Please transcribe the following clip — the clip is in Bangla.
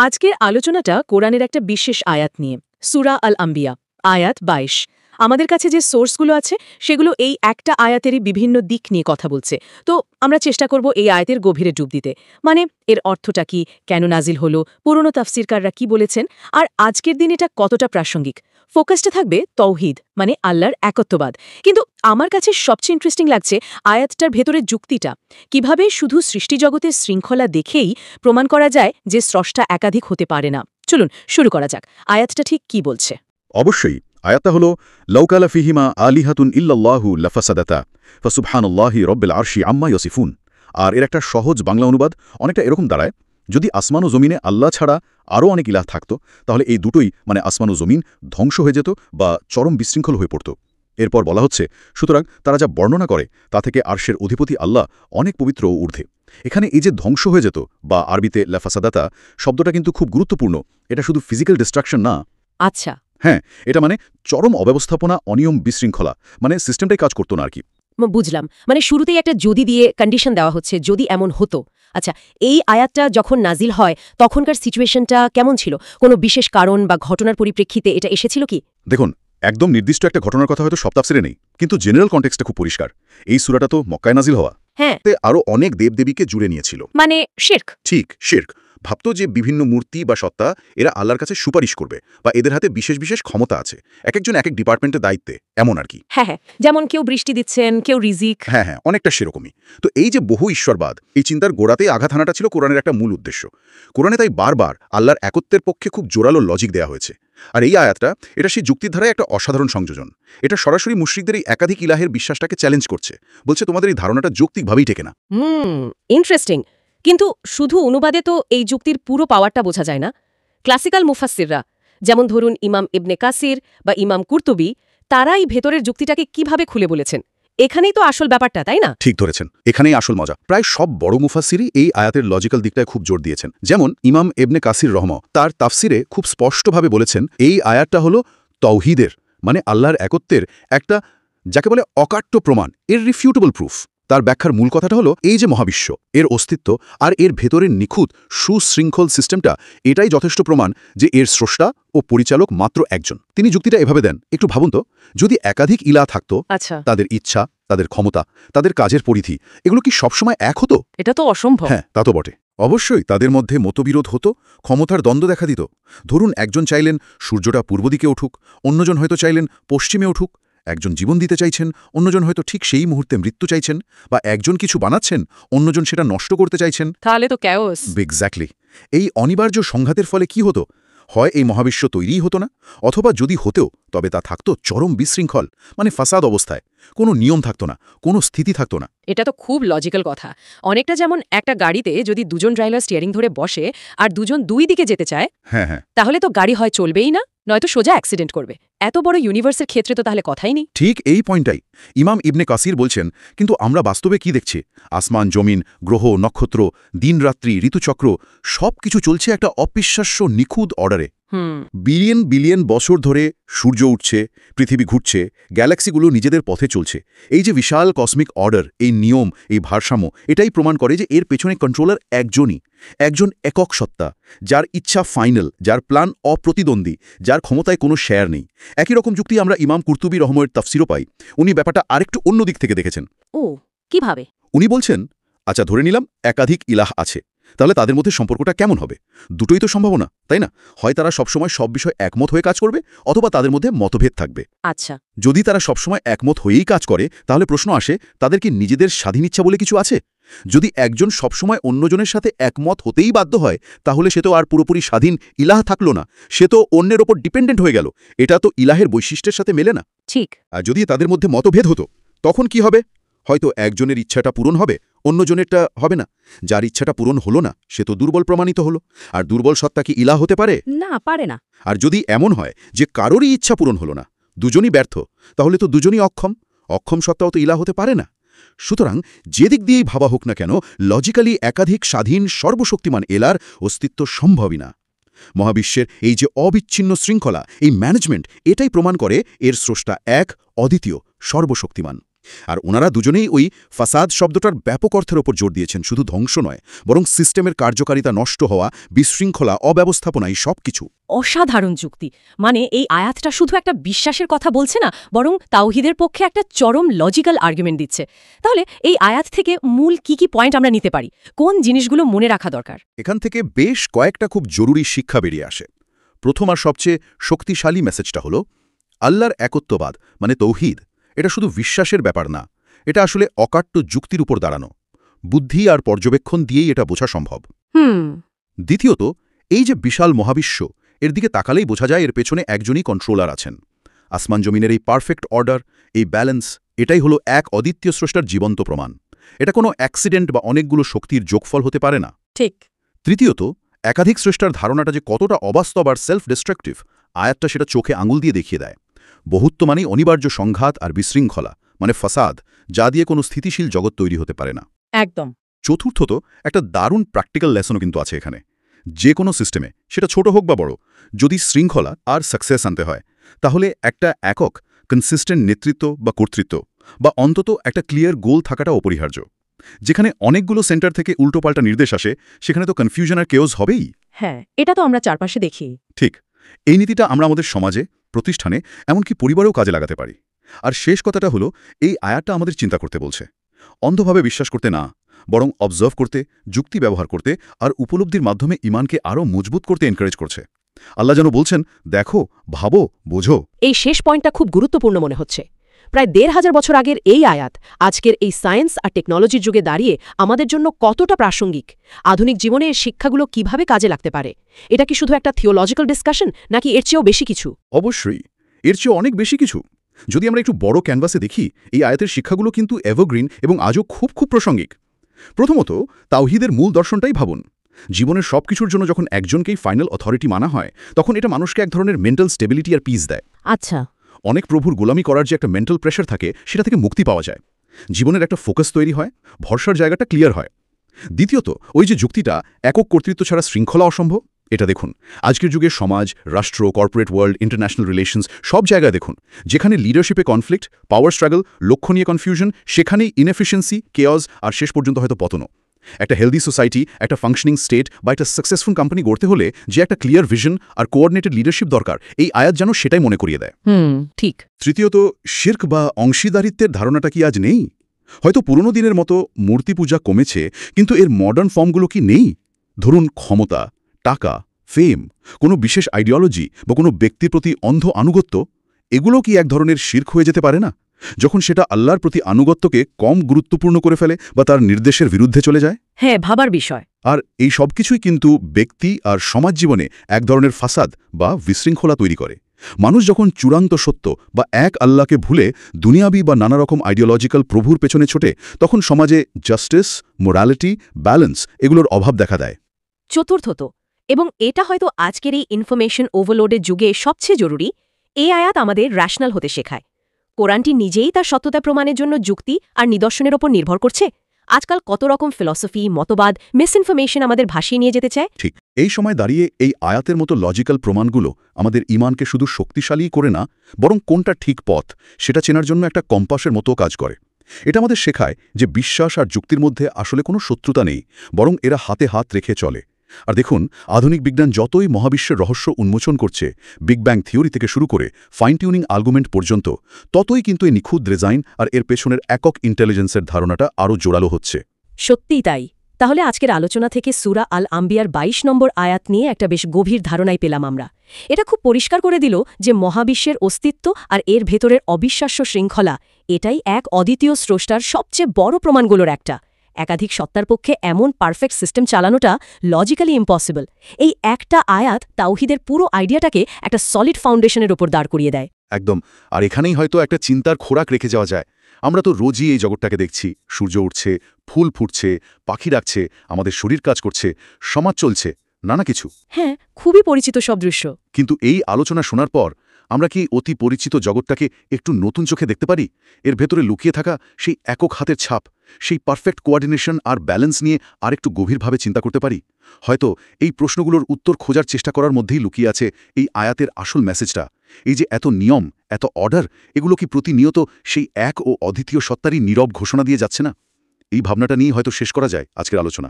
আজকের আলোচনাটা কোরআনের একটা বিশেষ আয়াত নিয়ে, সূরা আল আম্বিয়া, আয়াত ২২। আমাদের কাছে যে সোর্সগুলো আছে সেগুলো এই একটা আয়াতেরই বিভিন্ন দিক নিয়ে কথা বলছে। তো আমরা চেষ্টা করব এই আয়াতের গভীরে ডুব দিতে, মানে এর অর্থটা কি, কেন নাজিল হলো, পুরনো তাফসিরকাররা কি বলেছেন, আর আজকের দিন এটা কতটা প্রাসঙ্গিক। ফোকাসটা থাকবে তৌহিদ, মানে আল্লাহর একত্ববাদ। কিন্তু আমার কাছে সবচেয়ে ইন্টারেস্টিং লাগছে আয়াতটার ভেতরের যুক্তিটা, কিভাবে শুধু সৃষ্টিজগতের শৃঙ্খলা দেখেই প্রমাণ করা যায় যে স্রষ্টা একাধিক হতে পারে না। চলুন শুরু করা যাক, আয়াতটা ঠিক কি বলছে। অবশ্যই আয়াতটা হল লাউকালা ফিহিমা আলিহাতুন ইল্লাল্লাহু লাফাসাদাতা ফাসুবহানাল্লাহি রব্বিল আরশি আম্মা ইয়াসিফুন। আর এর একটা সহজ বাংলা অনুবাদ অনেকটা এরকম দাঁড়ায়, যদি আসমান ও জমিনে আল্লাহ ছাড়া আরও অনেক ইলাহ থাকত তাহলে এই দুটোই মানে আসমান ও জমিন ধ্বংস হয়ে যেত বা চরম বিশৃঙ্খল হয়ে পড়ত। এরপর বলা হচ্ছে, সুতরাং তারা যা বর্ণনা করে তা থেকে আরশের অধিপতি আল্লাহ অনেক পবিত্র ও ঊর্ধ্বে। এখানে এই যে ধ্বংস হয়ে যেত বা আরবিতে লাফাসাদাতা শব্দটা কিন্তু খুব গুরুত্বপূর্ণ। এটা শুধু ফিজিক্যাল ডিস্ট্রাকশন না। আচ্ছা, হ্যাঁ, এটা মানে চরম অব্যবস্থাপনা, অনিয়ম, বিশৃঙ্খলা, মানে সিস্টেমটাই কাজ করতো না আর কি। বুঝলাম, মানে শুরুতেই একটা যদি দিয়ে কন্ডিশন দেওয়া হচ্ছে, যদি এমন হতো। আচ্ছা, এই আয়াতটা যখন নাজিল হয় তখনকার সিচুয়েশনটা কেমন ছিল? কোনো বিশেষ কারণ বা ঘটনার পরিপ্রেক্ষিতে এটা এসেছিল কি? দেখুন, একদম নির্দিষ্ট একটা ঘটনার কথা হয়তো সব তাফসিরে নেই, কিন্তু জেনারেল কনটেক্সটটা খুব পরিষ্কার। এই সূরাটা তো মক্কায় নাজিল হওয়া, হ্যাঁ, আরও অনেক দেবদেবীকে জুড়ে নিয়েছিল। মানে শিরক। ঠিক, শিরক। ভাবত যে বিভিন্ন মূর্তি বা সত্তা এরা আল্লাহর কাছে সুপারিশ করবে বা এদের হাতে বিশেষ বিশেষ ক্ষমতা আছে, একজন এক এক ডিপার্টমেন্টের দায়িত্বে, এমন আর কি। হ্যাঁ হ্যাঁ, যেমন কেউ বৃষ্টি দিচ্ছেন, কেউ রিজিক। হ্যাঁ হ্যাঁ, অনেকটা সেরকমই। তো এই যে বহু ঈশ্বরবাদ, এই চিন্তার গোড়াতেই আঘাত হানাটা ছিল কোরআনের একটা মূল উদ্দেশ্য। কোরআনে তাই বারবার আল্লাহর একত্বের পক্ষে খুব জোরালো লজিক দেওয়া হয়েছে। আর এই আয়াতটা এটা সেই যুক্তির ধারায় একটা অসাধারণ সংযোজন। এটা সরাসরি মুশরিকদের এই একাধিক ইলাহের বিশ্বাসটাকে চ্যালেঞ্জ করছে, বলছে তোমাদের এই ধারণাটা যৌক্তিকভাবেই টেকে না। ইন্টারেস্টিং। কিন্তু শুধু অনুবাদে তো এই যুক্তির পুরো পাওয়ারটা বোঝা যায় না। ক্লাসিক্যাল মুফাসসিররা, যেমন ধরুন ইমাম ইবনে কাসির বা ইমাম কুরতুবী, তারা এই ভেতরের যুক্তিটাকে কিভাবে খুলে বলেছেন? এখানেই তো আসল ব্যাপারটা, তাই না? ঠিক ধরেছেন, এখানেই আসল মজা। প্রায় সব বড় মুফাসসিরই এই আয়াতের লজিক্যাল দিকটায় খুব জোর দিয়েছেন। যেমন ইমাম ইবনে কাসির তার তাফসিরে খুব স্পষ্টভাবে বলেছেন এই আয়াতটা হলো তাওহীদের, মানে আল্লাহর একত্বের একটা, যাকে বলে অকাট্য প্রমাণ, ইররিফিউটেবল প্রুফ। তার ব্যাখ্যার মূল কথাটা হলো এই যে মহাবিশ্ব, এর অস্তিত্ব আর এর ভেতরের নিখুঁত সুশৃঙ্খল সিস্টেমটা, এটাই যথেষ্ট প্রমাণ যে এর স্রষ্টা ও পরিচালক মাত্র একজন। তিনি যুক্তিটা এভাবে দেন, একটু ভাবুন তো, যদি একাধিক ইলাহ থাকতো, আচ্ছা, তাদের ইচ্ছা, তাদের ক্ষমতা, তাদের কাজের পরিধি, এগুলো কি সবসময় এক হতো? এটা তো অসম্ভব। হ্যাঁ, তা তো বটে। অবশ্যই তাদের মধ্যে মতবিরোধ হতো, ক্ষমতার দ্বন্দ্ব দেখা দিত। ধরুন একজন চাইলেন সূর্যটা পূর্ব দিকে উঠুক, অন্যজন হয়তো চাইলেন পশ্চিমে উঠুক। একজন জীবন দিতে চাইছেন, অন্যজন হয়তো ঠিক সেই মুহূর্তে মৃত্যু চাইছেন, বা একজন কিছু বানাচ্ছেন, অন্যজন সেটা নষ্ট করতে চাইছেন। তাহলে তো ক্যাওস। এক্স্যাক্টলি। এই অনিবার্য সংঘাতের ফলে কি হতো? হয় এই মহাবিশ্ব তৈরিই হতো না, অথবা যদি হতেও তবে তা থাকতো চরম বিশৃঙ্খল, মানে ফাসাদ অবস্থায়। কোনো নিয়ম থাকতো না, কোনো স্থিতি থাকতো না। এটা তো খুব লজিক্যাল কথা। অনেকটা যেমন একটা গাড়িতে যদি দুজন ড্রাইভার স্টিয়ারিং ধরে বসে আর দুজন দুই দিকে যেতে চায়, হ্যাঁ হ্যাঁ, তাহলে তো গাড়ি হয় চলবেই না, নয়তো সোজা অ্যাক্সিডেন্ট করবে। এত বড় ইউনিভার্সের ক্ষেত্রে তো তাহলে কথাই নেই। ঠিক এই পয়েন্টটাই ইমাম ইবনে কাসির বলছেন। কিন্তু আমরা বাস্তবে কি দেখছি? আসমান, জমিন, গ্রহ, নক্ষত্র, দিনরাত্রি, ঋতুচক্র সব কিছু চলছে একটা অবিশ্বাস্য নিখুঁত অর্ডারে। বিলিয়ন বিলিয়ন বছর ধরে সূর্য উঠছে, পৃথিবী ঘুরছে, গ্যালাক্সিগুলো নিজেদের পথে চলছে। এই যে বিশাল কসমিক অর্ডার, এই নিয়ম, এই ভারসাম্য, এটাই প্রমাণ করে যে এর পেছনে কন্ট্রোলার একজনই, একজন একক সত্তা, যার ইচ্ছা ফাইনাল, যার প্ল্যান অপ্রতিদ্বন্দ্বী, যার ক্ষমতায় কোনো শেয়ার নেই। একই রকম যুক্তি আমরা ইমাম কুরতুবী রহমতের তাফসিরও পাই। উনি ব্যাপারটা আরেকটু অন্য দিক থেকে দেখেছেন। ও, কিভাবে? উনি বলছেন, আচ্ছা ধরে নিলাম একাধিক ইলাহ আছে, তাহলে তাদের মধ্যে সম্পর্কটা কেমন হবে? দুটোই তো সম্ভাবনা, তাই না? হয় তারা সবসময় সব বিষয় একমত হয়ে কাজ করবে, অথবা তাদের মধ্যে মতভেদ থাকবে। আচ্ছা, যদি তারা সবসময় একমত হয়েই কাজ করে, তাহলে প্রশ্ন আসে, তাদের কি নিজেদের স্বাধীন ইচ্ছা বলে কিছু আছে? যদি একজন সবসময় অন্যজনের সাথে একমত হতেই বাধ্য হয়, তাহলে সে তো আর পুরোপুরি স্বাধীন ইলাহ থাকলো না, সে তো অন্যের ওপর ডিপেন্ডেন্ট হয়ে গেল। এটা তো ইলাহের বৈশিষ্ট্যের সাথে মেলে না। ঠিক। আর যদি তাদের মধ্যে মতভেদ হতো, তখন কি হবে? হয়তো একজনের ইচ্ছাটা পূরণ হবে, অন্যজনেরটা হবে না। যার ইচ্ছাটা পূরণ হলো না, সে তো দুর্বল প্রমাণিত হলো। আর দুর্বল সত্তা কি ইলাহ হতে পারে? না, পারে না। আর যদি এমন হয় যে কারোরই ইচ্ছা পূরণ হলো না, দুজনই ব্যর্থ, তাহলে তো দুজনই অক্ষম। অক্ষম সত্তাও তো ইলাহ হতে পারে না। সুতরাং যে দিক দিয়েই ভাবা হোক না কেন, লজিক্যালি একাধিক স্বাধীন সর্বশক্তিমান এলার অস্তিত্ব সম্ভবই না। মহাবিশ্বের এই যে অবিচ্ছিন্ন শৃঙ্খলা, এই ম্যানেজমেন্ট, এটাই প্রমাণ করে এর স্রষ্টা এক, অদ্বিতীয়, সর্বশক্তিমান। আর ওনারা দুজনেই ওই ফাসাদ শব্দটার ব্যাপক অর্থের ওপর জোর দিয়েছেন, শুধু ধ্বংস নয় বরং সিস্টেমের কার্যকারিতা নষ্ট হওয়া, বিশৃঙ্খলা, অব্যবস্থাপনাই সবকিছু। অসাধারণ যুক্তি। মানে এই আয়াতটা শুধু একটা বিশ্বাসের কথা বলছে না, বরং তাওহিদের পক্ষে একটা চরম লজিক্যাল আর্গুমেন্ট দিচ্ছে। তাহলে এই আয়াত থেকে মূল কি পয়েন্ট আমরা নিতে পারি, কোন জিনিসগুলো মনে রাখা দরকার? এখান থেকে বেশ কয়েকটা খুব জরুরি শিক্ষা বেরিয়ে আসে। প্রথম আর সবচেয়ে শক্তিশালী মেসেজটা হলো আল্লাহর একত্ববাদ মানে তৌহিদ, এটা শুধু বিশ্বাসের ব্যাপার না, এটা আসলে অকাট্য যুক্তির উপর দাঁড়ানো। বুদ্ধি আর পর্যবেক্ষণ দিয়েই এটা বোঝা সম্ভব। দ্বিতীয়ত, এই যে বিশাল মহাবিশ্ব, এর দিকে তাকালেই বোঝা যায় এর পেছনে একজনই কন্ট্রোলার আছেন। আসমান জমিনের এই পারফেক্ট অর্ডার, এই ব্যালেন্স, এটাই হলো এক অদ্বিতীয় স্রষ্টার জীবন্ত প্রমাণ। এটা কোনো অ্যাক্সিডেন্ট বা অনেকগুলো শক্তির যোগফল হতে পারে না। ঠিক। তৃতীয়ত, একাধিক স্রষ্টার ধারণাটা যে কতটা অবাস্তব আর সেলফ ডিস্ট্রাকটিভ, আয়াতটা সেটা চোখে আঙুল দিয়ে দেখিয়ে দেয়। বহুত্ব মানেই অনিবার্য সংঘাত আর বিশৃঙ্খলা, মানে ফাসাদ, যা দিয়ে কোনো স্থিতিশীল জগৎ তৈরি হতে পারে না। একদম। চতুর্থত, একটা দারুণ প্র্যাকটিক্যাল লেসনও কিন্তু আছে এখানে। যে কোনো সিস্টেমে, সেটা ছোট হোক বা বড়, যদি শৃঙ্খলা আর সাকসেস আনতে হয়, তাহলে একটা একক কনসিস্টেন্ট নেতৃত্ব বা কর্তৃত্ব, বা অন্তত একটা ক্লিয়ার গোল থাকাটা অপরিহার্য। যেখানে অনেকগুলো সেন্টার থেকে উল্টোপাল্টা নির্দেশ আসে, সেখানে তো কনফিউশন আর কেওস হবেই। হ্যাঁ, এটা তো আমরা চারপাশে দেখি। ঠিক। এই নীতিটা আমরা আমাদের সমাজে, প্রতিষ্ঠানে, এমনকি পরিবারেও কাজে লাগাতে পারি। আর শেষ কথাটা হলো, এই আয়াতটা আমাদের চিন্তা করতে বলছে। অন্ধভাবে বিশ্বাস করতে না, বরং অবজার্ভ করতে, যুক্তি ব্যবহার করতে আর উপলব্ধির মাধ্যমে ঈমানকে আরও মজবুত করতে এনকারেজ করছে। আল্লাহ যেন বলছেন, দেখো, ভাবো, বোঝো। এই শেষ পয়েন্টটা খুব গুরুত্বপূর্ণ মনে হচ্ছে। প্রায় ১৫০০ বছর আগের এই আয়াত আজকের এই সায়েন্স আর টেকনোলজির যুগে দাঁড়িয়ে আমাদের জন্য কতটা প্রাসঙ্গিক, আধুনিক জীবনে এর শিক্ষাগুলো কিভাবে কাজে লাগতে পারে। এটা কি শুধু একটা থিওলজিক্যাল ডিসকাশন, নাকি এর চেয়েও বেশি কিছু? অবশ্যই, এর চেয়ে অনেক বেশি কিছু। যদি আমরা একটু বড় ক্যানভাসে দেখি, এই আয়াতের শিক্ষাগুলো কিন্তু এভারগ্রিন এবং আজও খুব প্রাসঙ্গিক। প্রথমত, তাওহীদের মূল দর্শনটাই ভাবুন। জীবনের সবকিছুর জন্য যখন একজনকেই ফাইনাল অথরিটি মানা হয়, তখন এটা মানুষকে এক ধরনের মেন্টাল স্টেবিলিটি আর পিস দেয়। আচ্ছা। অনেক প্রভুর গোলামি করার যে একটা মেন্টাল প্রেশার থাকে, সেটা থেকে মুক্তি পাওয়া যায়। জীবনের একটা ফোকাস তৈরি হয়, ভরসার জায়গাটা ক্লিয়ার হয়। দ্বিতীয়ত, ওই যে যুক্তিটা একক কর্তৃত্ব ছাড়া শৃঙ্খলা অসম্ভব, এটা দেখুন। আজকের যুগে সমাজ, রাষ্ট্র, কর্পোরেট ওয়ার্ল্ড, ইন্টারন্যাশনাল রিলেশনস, সব জায়গায় দেখুন, যেখানে লিডারশিপে কনফ্লিক্ট, পাওয়ার স্ট্রাগল, লক্ষ্য নিয়ে কনফিউশন, সেখানেই ইনএফিসিয়েন্সি, কেওস আর শেষ পর্যন্ত হয়তো পতনও। একটা হেলদি সোসাইটি, একটা ফাংশনিং স্টেট বা একটা সাকসেসফুল কোম্পানি গড়তে হলে যে একটা ক্লিয়ার ভিশন আর কোঅর্ডিনেটেড লিডারশিপ দরকার, এই আয়াত যেন সেটাই মনে করিয়ে দেয়। ঠিক। তৃতীয়ত, শিরক বা অংশীদারিত্বের ধারণাটা কি আজ নেই? হয়তো পুরনো দিনের মতো মূর্তি পূজা কমেছে, কিন্তু এর মডার্ন ফর্মগুলো কি নেই? ধরুন ক্ষমতা, টাকা, ফেম, কোনো বিশেষ আইডিওলজি বা কোনো ব্যক্তির প্রতি অন্ধ আনুগত্য, এগুলো কি এক ধরনের শিরক হয়ে যেতে পারে না, যখন সেটা আল্লাহর প্রতি আনুগত্যকে কম গুরুত্বপূর্ণ করে ফেলে বা তার নির্দেশের বিরুদ্ধে চলে যায়? হ্যাঁ, ভাবার বিষয়। আর এই সব কিছুই কিন্তু ব্যক্তি আর সমাজ জীবনে এক ধরনের ফাসাদ বা বিশৃঙ্খলা তৈরি করে। মানুষ যখন চূড়ান্ত সত্য বা এক আল্লাহকে ভুলে দুনিয়াবি বা নানা রকম আইডিওলজিক্যাল প্রভুর পেছনে ছোটে, তখন সমাজে জাস্টিস, মোরালিটি, ব্যালেন্স এগুলোর অভাব দেখা দেয়। চতুর্থত, এবং এটা হয়তো আজকের এই ইনফরমেশন ওভারলোডের যুগে সবচেয়ে জরুরি, এই আয়াত আমাদের র্যাশনাল হতে শেখায়। কোরআনটি নিজেই তার সত্যতা প্রমাণের জন্য যুক্তি আর নিদর্শনের ওপর নির্ভর করছে। আজকাল কত রকম ফিলসফি, মতবাদ, মিসইনফরমেশন আমাদের ভাসিয়ে নিয়ে যেতে চায়। ঠিক এই সময় দাঁড়িয়ে এই আয়াতের মতো লজিক্যাল প্রমাণগুলো আমাদের ঈমানকে শুধু শক্তিশালী করে না, বরং কোনটা ঠিক পথ সেটা চেনার জন্য একটা কম্পাসের মতো কাজ করে। এটা আমাদের শেখায় যে বিশ্বাস আর যুক্তির মধ্যে আসলে কোনো শত্রুতা নেই, বরং এরা হাতে হাত রেখে চলে। আর দেখুন, আধুনিক বিজ্ঞান যতই মহাবিশ্বের রহস্য উন্মোচন করছে, বিগ ব্যাং থিওরি থেকে শুরু করে ফাইন টিউনিং আর্গুমেন্ট পর্যন্ত, ততই কিন্তু এই নিখুঁত ডিজাইন আর এর পেছনের একক ইন্টেলিজেন্সের ধারণাটা আরও জোরালো হচ্ছে। সত্যিই তাই। তাহলে আজকের আলোচনা থেকে সূরা আল আম্বিয়ার ২২ নম্বর আয়াত নিয়ে একটা বেশ গভীর ধারণাই পেলাম আমরা। এটা খুব পরিষ্কার করে দিল যে মহাবিশ্বের অস্তিত্ব আর এর ভেতরের অবিশ্বাস্য শৃঙ্খলা, এটাই এক অদ্বিতীয় স্রষ্টার সবচেয়ে বড় প্রমাণগুলোর একটা। একাধিক সত্তার পক্ষে এমন পারফেক্ট সিস্টেম চালানোটা লজিক্যালি ইম্পসিবল। এই একটা আয়াত তাওহীদের পুরো আইডিয়াটাকে একটা সলিড ফাউন্ডেশনের ওপর দাঁড় করিয়ে দেয়। একদম। আর এখানেই হয়তো একটা চিন্তার খোরাক রেখে যাওয়া যায়। আমরা তো রোজই এই জগৎটাকে দেখছি, সূর্য উঠছে, ফুল ফুটছে, পাখি ডাকছে, আমাদের শরীর কাজ করছে, সমাজ চলছে, নানা কিছু। হ্যাঁ, খুবই পরিচিত সব দৃশ্য। কিন্তু এই আলোচনা শোনার পর আমরা কি অতি পরিচিত জগৎটাকে একটু নতুন চোখে দেখতে পারি? এর ভেতরে লুকিয়ে থাকা সেই একক হাতের ছাপ, সেই পারফেক্ট কোঅর্ডিনেশন আর ব্যালেন্স নিয়ে আরেকটু গভীরভাবে চিন্তা করতে পারি? হয়তো এই প্রশ্নগুলোর উত্তর খোঁজার চেষ্টা করার মধ্যেই লুকিয়ে আছে এই আয়াতের আসল মেসেজটা, এই যে এত নিয়ম এত অর্ডার এগুলো কি প্রতিনিয়ত সেই এক ও অদ্বিতীয় সত্তারই নীরব ঘোষণা দিয়ে যাচ্ছে না? এই ভাবনাটা নিয়ে হয়তো শেষ করা যায় আজকের আলোচনা।